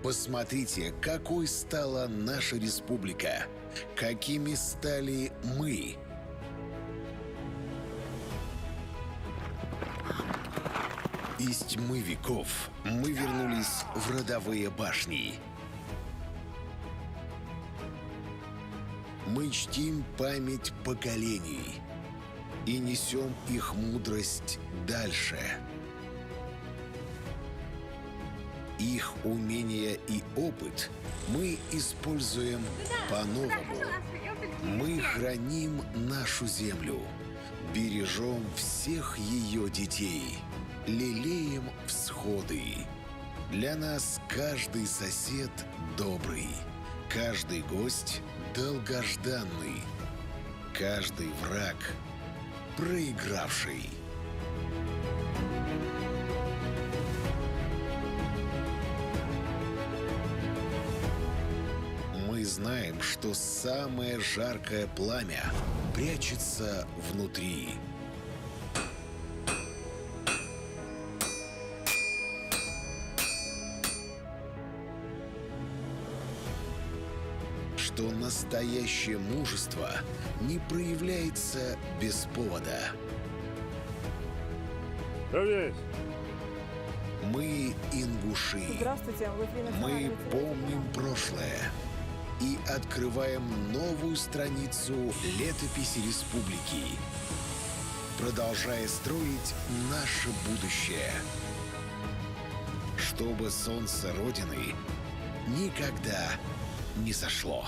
Посмотрите, какой стала наша республика, какими стали мы. Из тьмы веков мы вернулись в родовые башни. Мы чтим память поколений и несем их мудрость дальше. Их умения и опыт мы используем по-новому. Мы храним нашу землю, бережем всех ее детей, лелеем всходы. Для нас каждый сосед добрый, каждый гость долгожданный, каждый враг проигравший. Мы знаем, что самое жаркое пламя прячется внутри. Что настоящее мужество не проявляется без повода. Мы ингуши. Здравствуйте, в эфире национального Мы помним прошлое и открываем новую страницу летописи республики, продолжая строить наше будущее, чтобы солнце Родины никогда не зашло.